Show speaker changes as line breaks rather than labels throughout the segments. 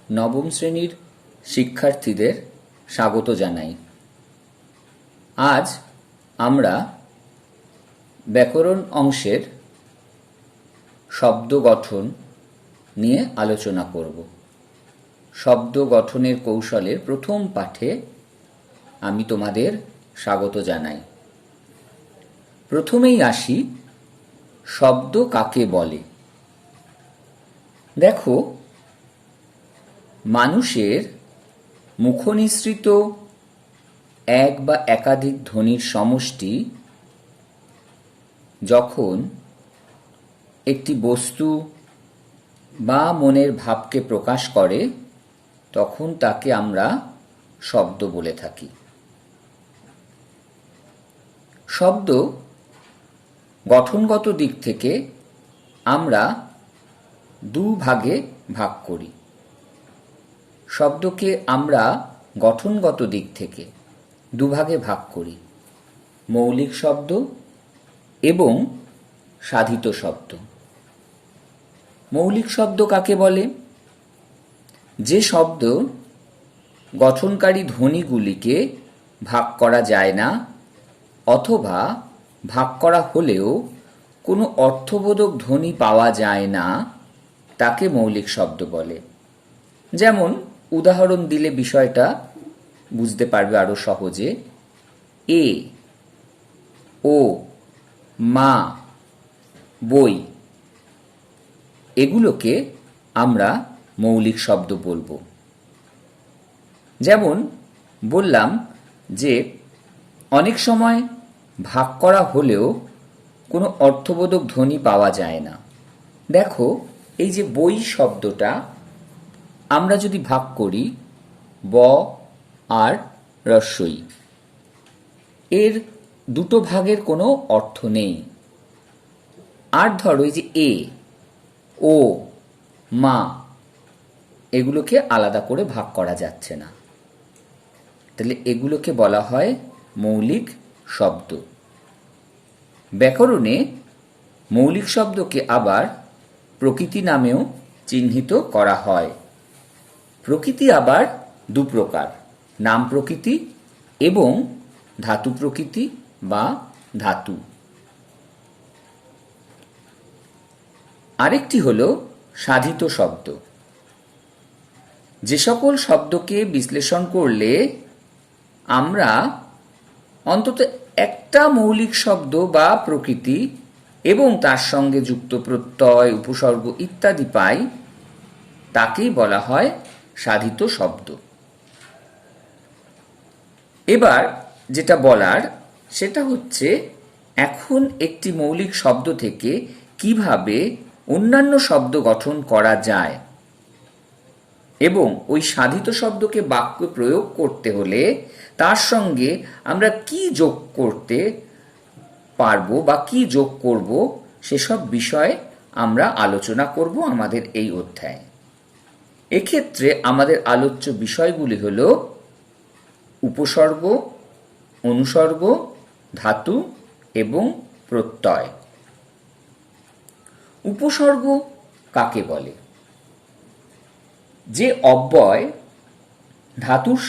নবম শ্রেণীর শিক্ষার্থীদের স্বাগত জানাই। আজ আমরা ব্যাকরণ অংশের শব্দ গঠন নিয়ে আলোচনা করব। শব্দ গঠনের কৌশলের প্রথম পাঠে আমি তোমাদের স্বাগত জানাই। প্রথমেই আসি, শব্দ কাকে বলে। দেখো, মানুষের মুখনিসৃত এক বা একাধিক ধ্বনির সমষ্টি যখন একটি বস্তু বা মনের ভাবকে প্রকাশ করে, তখন তাকে আমরা শব্দ বলে থাকি। শব্দ গঠনগত দিক থেকে আমরা দুভাগে ভাগ করি। শব্দকে আমরা গঠনগত দিক থেকে দুভাগে ভাগ করি: মৌলিক শব্দ এবং সাধিত শব্দ। মৌলিক শব্দ কাকে বলে? যে শব্দ গঠনকারী ধ্বনিগুলিকে ভাগ করা যায় না, অথবা ভাগ করা হলেও কোনো অর্থবোধক ধ্বনি পাওয়া যায় না, তাকে মৌলিক শব্দ বলে। যেমন উদাহরণ দিলে বিষয়টা বুঝতে পারবে আরো সহজে। এ, ও, মা, বই, এগুলোকে আমরা মৌলিক শব্দ বলবো। যেমন বললাম যে অনেক সময় ভাগ করা হলেও কোনো অর্থবোধক ধ্বনি পাওয়া যায় না। দেখো, এই যে বই শব্দটা আমরা যদি ভাগ করি ব আর রস্বই, এর দুটো ভাগের কোনো অর্থ নেই। আর ধরো এই যে এ, ও, মা, এগুলোকে আলাদা করে ভাগ করা যাচ্ছে না, তাহলে এগুলোকে বলা হয় মৌলিক শব্দ। ব্যাকরণে মৌলিক শব্দকে আবার প্রকৃতি নামেও চিহ্নিত করা হয়। প্রকৃতি আবার দু প্রকার: নাম প্রকৃতি এবং ধাতু প্রকৃতি বা ধাতু। আরেকটি হলো সাধিত শব্দ। যে সকল শব্দকে বিশ্লেষণ করলে আমরা অন্তত একটা মৌলিক শব্দ বা প্রকৃতি এবং তার সঙ্গে যুক্ত প্রত্যয়, উপসর্গ ইত্যাদি পাই, তাকেই বলা হয় সাধিত শব্দ। এবার যেটা বলার সেটা হচ্ছে, এখন একটি মৌলিক শব্দ থেকে কিভাবে অন্যান্য শব্দ গঠন করা যায় এবং ওই সাধিত শব্দকে বাক্যে প্রয়োগ করতে হলে তার সঙ্গে আমরা কি যোগ করতে পারবো বা কি যোগ করব, সেসব বিষয়ে আমরা আলোচনা করব আমাদের এই অধ্যায়ে। এক্ষেত্রে আমাদের আলোচ্য বিষয়গুলি হল উপসর্গ, অনুসর্গ, ধাতু এবং প্রত্যয়। উপসর্গ কাকে বলে? যে অব্যয় ধাতুর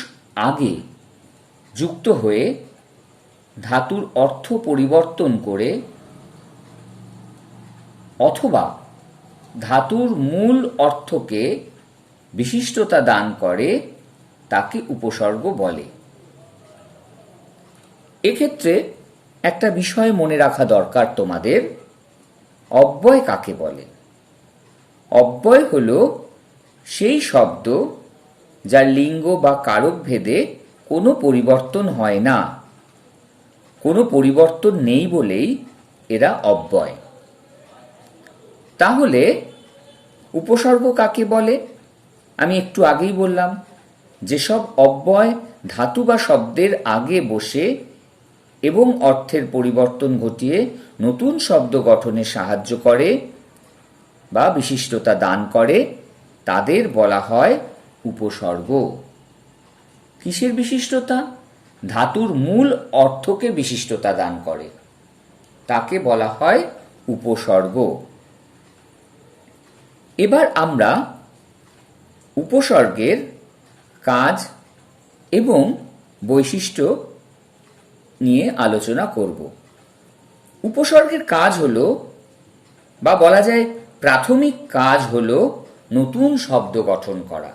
আগে যুক্ত হয়ে ধাতুর অর্থ পরিবর্তন করে অথবা ধাতুর মূল অর্থকে বিশিষ্টতা দান করে, তাকে উপসর্গ বলে। এক্ষেত্রে একটা বিষয় মনে রাখা দরকার তোমাদের: অব্যয় কাকে বলে? অব্যয় হলো সেই শব্দ যার লিঙ্গ বা কারক ভেদে কোনো পরিবর্তন হয় না। কোনো পরিবর্তন নেই বলেই এরা অব্যয়। তাহলে উপসর্গ কাকে বলে? আমি একটু আগেই বললাম, যেসব অব্যয় ধাতু বা শব্দের আগে বসে এবং অর্থের পরিবর্তন ঘটিয়ে নতুন শব্দ গঠনে সাহায্য করে বা বিশিষ্টতা দান করে, তাদের বলা হয় উপসর্গ। কিসের বিশিষ্টতা? ধাতুর মূল অর্থকে বিশিষ্টতা দান করে, তাকে বলা হয় উপসর্গ। এবার আমরা উপসর্গের কাজ এবং বৈশিষ্ট্য নিয়ে আলোচনা করব। উপসর্গের কাজ হলো, বা বলা যায় প্রাথমিক কাজ হলো নতুন শব্দ গঠন করা।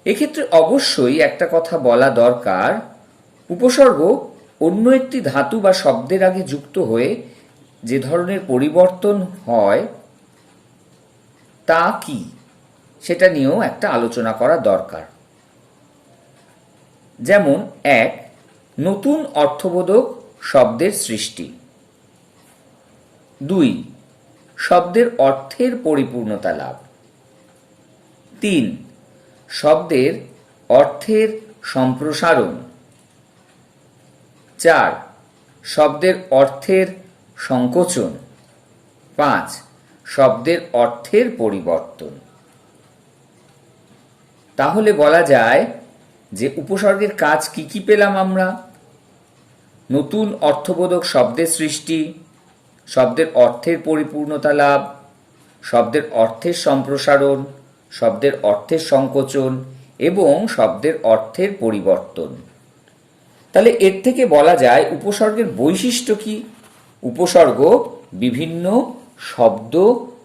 এক্ষেত্রে অবশ্যই একটা কথা বলা দরকার, উপসর্গ অন্য একটি ধাতু বা শব্দের আগে যুক্ত হয়ে যে ধরনের পরিবর্তন হয় তা কি, সেটা নিয়েও একটা আলোচনা করা দরকার। যেমন 1, নতুন অর্থবোধক শব্দের সৃষ্টি। 2, শব্দের অর্থের পরিপূর্ণতা লাভ। 3, শব্দের অর্থের সম্প্রসারণ। 4, শব্দের অর্থের সংকোচন। 5, শব্দের অর্থের পরিবর্তন। তাহলে বলা যায় যে উপসর্গের কাজ কি কি পেলাম আমরা? নতুন অর্থবোধক শব্দের সৃষ্টি, শব্দের অর্থের পরিপূর্ণতা লাভ, শব্দের অর্থের সম্প্রসারণ, শব্দের অর্থের সংকোচন এবং শব্দের অর্থের পরিবর্তন। তাহলে এর থেকে বলা যায় উপসর্গের বৈশিষ্ট্য কি? উপসর্গ বিভিন্ন শব্দ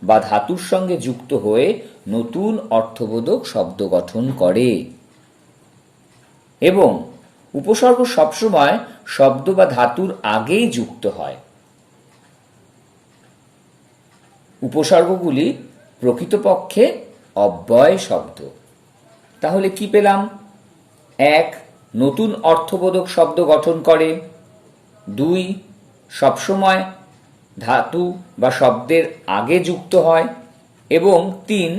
বা ধাতুর সঙ্গে যুক্ত হয়ে নতুন অর্থবোধক শব্দ গঠন করে এবং উপসর্গ সবসময় শব্দ বা ধাতুর আগেই যুক্ত হয়। উপসর্গগুলি প্রকৃতপক্ষে অব্যয় শব্দ। তাহলে কি পেলাম? 1, নতুন অর্থবোধক শব্দ গঠন করে। 2, সবসময় ধাতু বা শব্দের আগে যুক্ত হয়। এবং 3,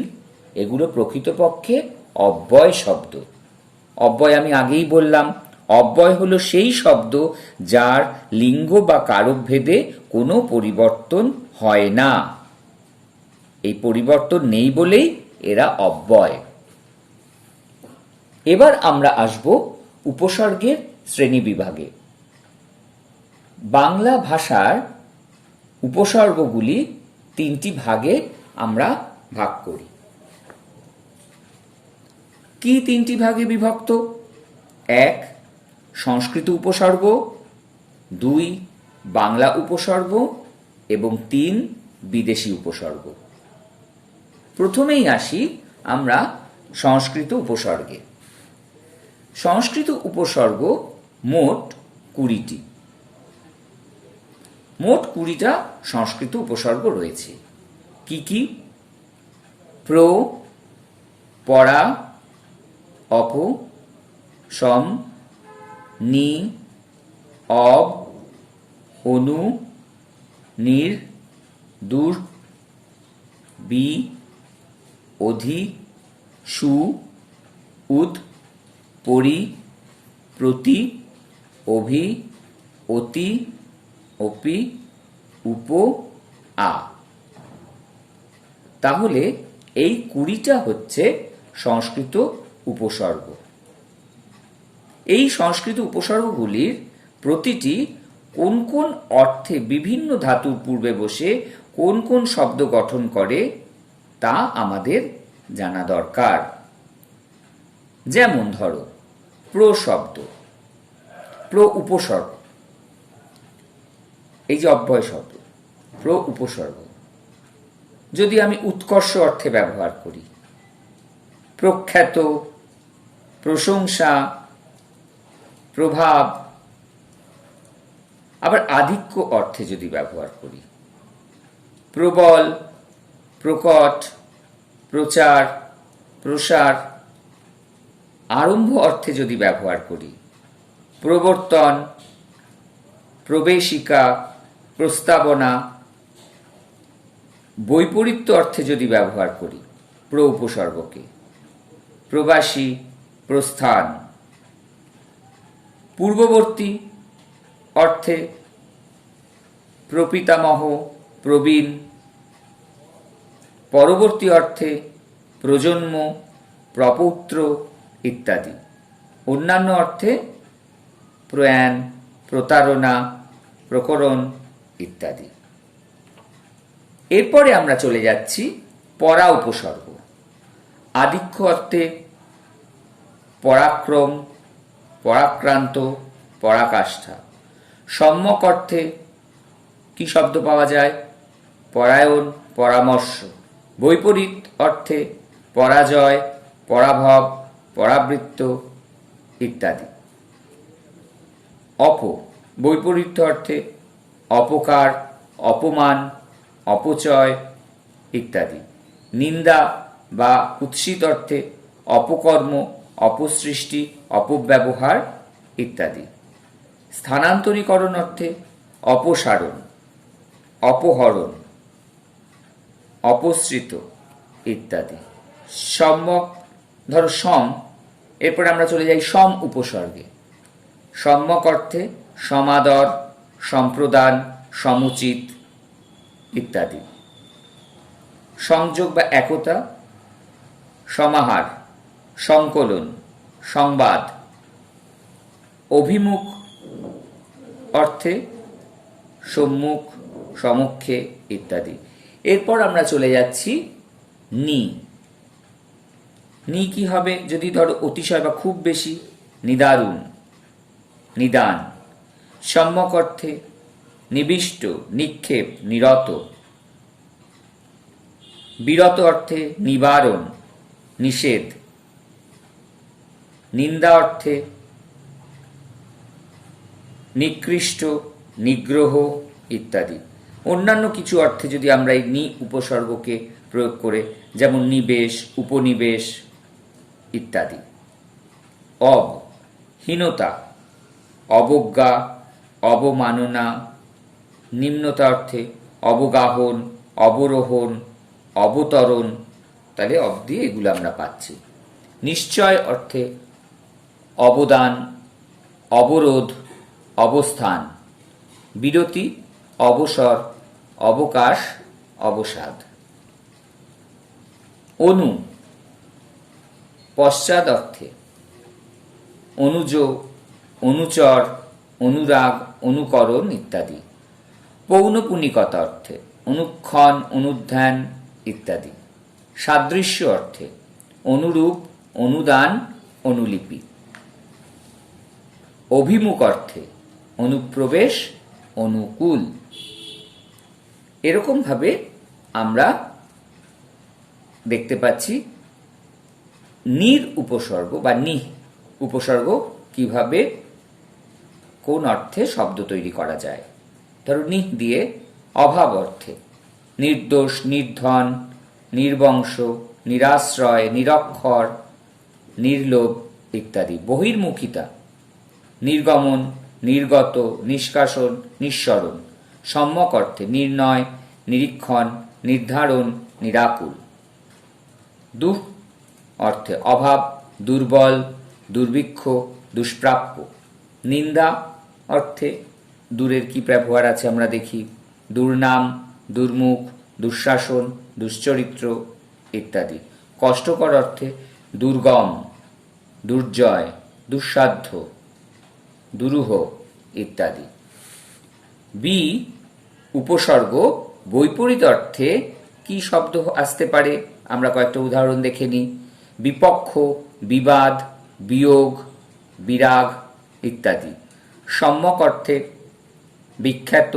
এগুলো প্রকৃতপক্ষে অব্যয় শব্দ। অব্যয় আমি আগেই বললাম, অব্যয় হলো সেই শব্দ যার লিঙ্গ বা কারক ভেদে কোনো পরিবর্তন হয় না। এই পরিবর্তন নেই বলেই এরা অব্যয়। এবার আমরা আসব উপসর্গের শ্রেণীবিভাগে। বাংলা ভাষার উপসর্গগুলি 3টি ভাগে আমরা ভাগ করি। কি 3টি ভাগে বিভক্ত? 1, সংস্কৃত উপসর্গ। 2, বাংলা উপসর্গ এবং 3, বিদেশি উপসর্গ। প্রথমেই আসি আমরা সংস্কৃত উপসর্গে। সংস্কৃত উপসর্গ মোট 20টি। মোট 20টা সংস্কৃত উপসর্গ রয়েছে। কি কি? প্র, পরা, অপ, সম, নি, অব, অনু, নির, দূর, বি, অধি, সু, উদ, পরি, প্রতি, অভি, অতি, অপি, উপ, আ। তাহলে এই 20টা হচ্ছে সংস্কৃত উপসর্গ। এই সংস্কৃত উপসর্গগুলির প্রতিটি কোন কোন অর্থে বিভিন্ন ধাতুর পূর্বে বসে কোন কোন শব্দ গঠন করে তা আমাদের জানা দরকার। যেমন ধরো, প্র শব্দ, প্র উপসর্গ, এই যে অব্যয় শব্দ, প্র উপসর্গ যদি আমি উৎকর্ষ অর্থে ব্যবহার করি, প্রখ্যাত, প্রশংসা, প্রভাব, আবার আধিক্য অর্থে যদি ব্যবহার করি, প্রবল, প্রকট, প্রচার, প্রসার, আরম্ভ অর্থে যদি ব্যবহার করি, প্রবর্তন, প্রবেশিকা, প্রস্তাবনা, বৈপরীত্য অর্থে যদি ব্যবহার করি প্র উপসর্গকে, প্রবাসী, প্রস্থান, পূর্ববর্তী অর্থে প্রপিতামহ, প্রবীণ, পরবর্তী অর্থে প্রজন্ম, প্রপৌত্র ইত্যাদি, অন্যান্য অর্থে প্রয়াণ, প্রতারণা, প্রকরণ ইত্যাদি। এরপরে আমরা চলে যাচ্ছি পরা উপসর্গ। আধিক্য অর্থে পরাক্রম, পরাক্রান্ত, পরাকাষ্ঠা। সম্যক অর্থে কি শব্দ পাওয়া যায়? পরায়ণ, পরামর্শ। বৈপরীত অর্থে পরাজয়, পরাভব, পরাবৃত্ত ইত্যাদি। বৈপরীত্য অর্থে অপকার, অপমান, অপচয় ইত্যাদি। নিন্দা বা কুৎসিত অর্থে অপকর্ম, অপসৃষ্টি, অপব্যবহার ইত্যাদি। স্থানান্তরীকরণ অর্থে অপসারণ, অপহরণ, অপসৃত ইত্যাদি। সম্যক, ধরো সম, এরপরে আমরা চলে যাই সম উপসর্গে। সম্যক অর্থে সমাদর, সম্প্রদান, সমুচিত ইত্যাদি। সংযোগ বা একতা, সমাহার, সংকলন, সংবাদ। অভিমুখ অর্থে সম্মুখ, সমক্ষে ইত্যাদি। এরপর আমরা চলে যাচ্ছি নি কি হবে? যদি ধরো অতিশয় বা খুব বেশি, নিদারুণ, নিদান। সম্যক অর্থে নিবিষ্ট, নিক্ষেপ, নিরত। বিরত অর্থে নিবারণ, নিষেধ। নিন্দা অর্থে নিকৃষ্ট, নিগ্রহ ইত্যাদি। অন্যান্য কিছু অর্থে যদি আমরা এই নি উপসর্গকে প্রয়োগ করে, যেমন নিবেশ, উপনিবেশ ইত্যাদি। হীনতা, অবজ্ঞা, অবমাননা। নিম্নতা অর্থে অবগাহন, অবরোহণ, অবতরণ। তাহলে দিয়ে এগুলো আমরা পাচ্ছি। নিশ্চয় অর্থে অবদান, অবরোধ, অবস্থান। বিরতি, অবসর, অবকাশ, অবসাদ। পশ্চাৎ অর্থে অনুজ, অনুচর, অনুরাগ, অনুকরণ ইত্যাদি। পৌনপুনিকতা অর্থে অনুক্ষণ, অনুধ্যান ইত্যাদি। সাদৃশ্য অর্থে অনুরূপ, অনুদান, অনুলিপি। অভিমুখ অর্থে অনুপ্রবেশ, অনুকূল। এরকম ভাবে আমরা দেখতে পাচ্ছি নির উপসর্গ বা নিহ উপসর্গ কিভাবে কোন অর্থে শব্দ তৈরি করা যায়। ধরো নিহ দিয়ে অভাব অর্থে নির্দোষ, নির্ধন, নির্বংশ, নিরাশ্রয়, নিরক্ষর, নির্লোভ ইত্যাদি। বহির্মুখিতা নির্গমন, নির্গত, নিষ্কাশন, নিঃসরণ। সম্যক অর্থে নির্ণয়, নিরীক্ষণ, নির্ধারণ, নিরাকুল। দুঃ অর্থে অভাব, দুর্বল, দুর্ভিক্ষ, দুষ্প্রাপ্য। নিন্দা অর্থে দূরের কি ব্যবহার আছে আমরা দেখি। দুর্নাম, দুর্মুখ, দুঃশাসন, দুশ্চরিত্র ইত্যাদি। কষ্টকর অর্থে দুর্গম, দুর্জয়, দুঃসাধ্য, দুরূহ ইত্যাদি। উপসর্গ বৈপরীত অর্থে কি শব্দ আসতে পারে আমরা কয়েকটা উদাহরণ দেখে নিই। বিপক্ষ, বিবাদ, বিয়োগ, বিরাগ ইত্যাদি। সম্যক অর্থে বিখ্যাত,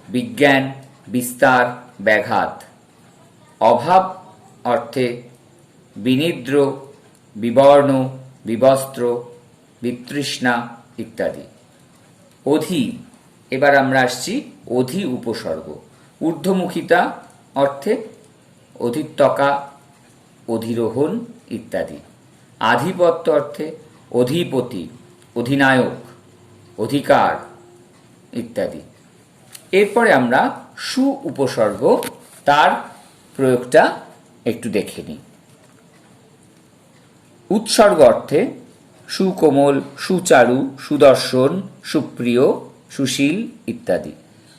বিজ্ঞান, বিস্তার, ব্যাঘাত। অভাব অর্থে বিনিদ্র, বিবর্ণ, বিবস্ত্র, বিতৃষ্ণা ইত্যাদি। অধি, এবার আমরা আসছি অধি উপসর্গ। ঊর্ধ্বমুখিতা অর্থে অধিত্যকা, অধিরোহণ ইত্যাদি। আধিপত্য অর্থে অধিপতি, অধিনায়ক, অধিকার ইত্যাদি। এরপরে আমরা সু উপসর্গ, তার প্রয়োগটা একটু দেখে নিই। উৎসর্গ অর্থে সুকোমল, সুচারু, সুদর্শন, সুপ্রিয়, সুশীল ইত্যাদি।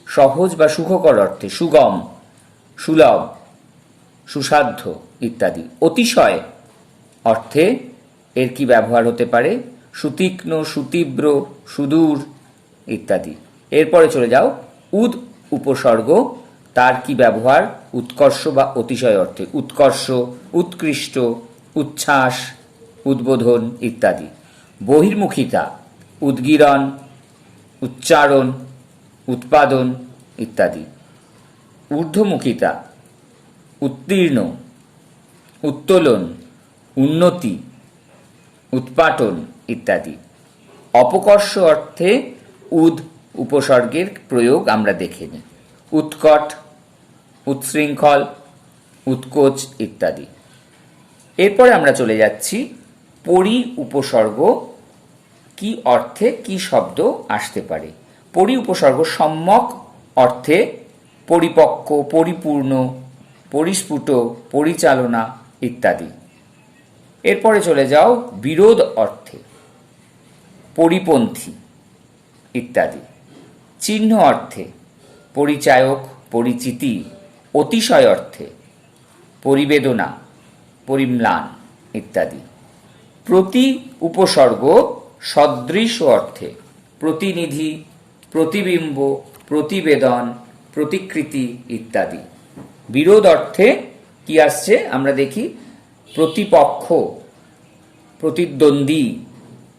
সহজ বা সুখকর অর্থে সুগম, সুলভ, সুসাধ্য ইত্যাদি। অতিশয় অর্থে এর কি ব্যবহার হতে পারে? সুতীক্ষ্ণ, সুতীব্র, সুদূর ইত্যাদি। এরপরে চলে যাও উপসর্গ, তার কি ব্যবহার? উৎকর্ষ বা অতিশয় অর্থে উৎকর্ষ, উৎকৃষ্ট, উচ্ছ্বাস, উদ্বোধন ইত্যাদি। বহির্মুখিতা উদ্গীরণ, উচ্চারণ, উৎপাদন ইত্যাদি। ঊর্ধ্বমুখিতা উত্তীর্ণ, উত্তোলন, উন্নতি, উৎপাটন ইত্যাদি। অপকর্ষ অর্থে উদ উপসর্গের প্রয়োগ আমরা দেখে নিই। উৎকট, উচ্ছৃঙ্খল, উৎকোচ ইত্যাদি। এরপরে আমরা চলে যাচ্ছি পরি উপসর্গ কি অর্থে কি শব্দ আসতে পারে। পরি উপসর্গ সম্যক অর্থে পরিপক্ক, পরিপূর্ণ, পরিস্ফুট, পরিচালনা ইত্যাদি। এরপরে চলে যাও বিরোধ অর্থে পরিপন্থী ইত্যাদি। চিহ্ন অর্থে পরিচায়ক, পরিচিতি। অতিশয় অর্থে পরিবেদনা, পরিম্লান ইত্যাদি। প্রতি উপসর্গ সদৃশ অর্থে প্রতিনিধি, প্রতিবিম্ব, প্রতিবেদন, প্রতিকৃতি ইত্যাদি। বিরোধ অর্থে কি আসছে আমরা দেখি, প্রতিপক্ষ, প্রতিদ্বন্দ্বী,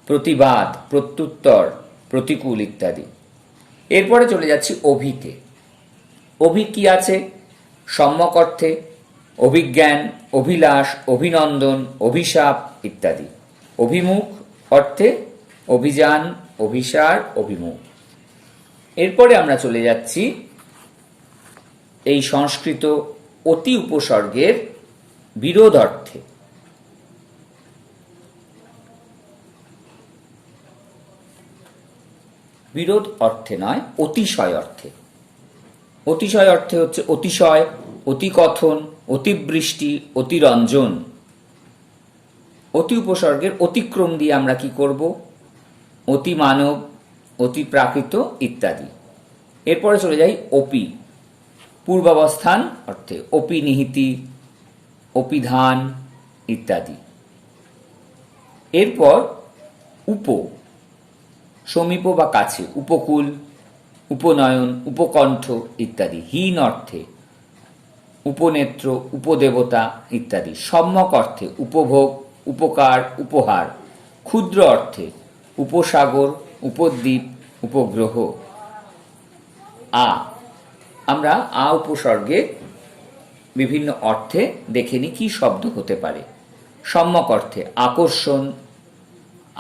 প্রতিবাদ, প্রত্যুত্তর, প্রতিকূল ইত্যাদি। এরপরে চলে যাচ্ছি অভিতে। অভিক কি আছে, সম্যক অর্থে অভিজ্ঞান, অভিলাষ, অভিনন্দন, অভিশাপ ইত্যাদি। অভিমুখ অর্থে অভিযান, অভিসার, অভিমুখ। এরপরে আমরা চলে যাচ্ছি এই সংস্কৃত অতি উপসর্গের বিরোধ অর্থে। বিরোধ অর্থে নয়, অতিশয় অর্থে। অতিশয় অর্থে হচ্ছে অতিশয়, অতিকথন, অতিবৃষ্টি, অতিরঞ্জন। অতি উপসর্গের অতিক্রম দিয়ে আমরা কি করব, অতি মানব, অতি প্রাকৃত ইত্যাদি। এরপরে চলে যাই অপি। পূর্বাবস্থান অর্থে অপি নিহিতি, অপিধান ইত্যাদি। এরপর উপ, সমীপ বা কাছে, উপকূল, উপনয়ন, উপকণ্ঠ ইত্যাদি। হীন অর্থে উপনেত্র, উপদেবতা ইত্যাদি। সম্যক অর্থে উপভোগ, উপকার, উপহার। ক্ষুদ্র অর্থে উপসাগর, উপদ্বীপ, উপগ্রহ। আমরা উপসর্গে বিভিন্ন অর্থে দেখে নিই কি শব্দ হতে পারে। সম্যক অর্থে আকর্ষণ,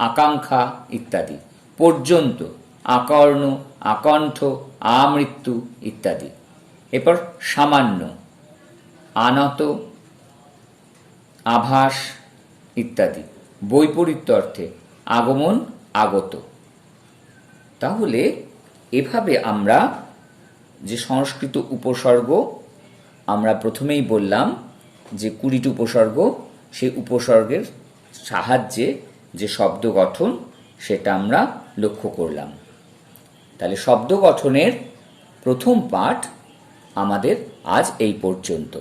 আকাঙ্ক্ষা ইত্যাদি। পর্যন্ত, আকর্ণ, আকণ্ঠ, আমৃত্যু ইত্যাদি। এরপর সামান্য, আনত, আভাস ইত্যাদি। বৈপরীত্য অর্থে আগমন, আগত। তাহলে এভাবে আমরা যে সংস্কৃত উপসর্গ আমরা প্রথমেই বললাম যে 20টি উপসর্গ, সেই উপসর্গের সাহায্যে যে শব্দ গঠন সেটা আমরা লক্ষ্য করলাম। তাহলে শব্দ গঠনের প্রথম পাঠ আমাদের আজ এই পর্যন্ত।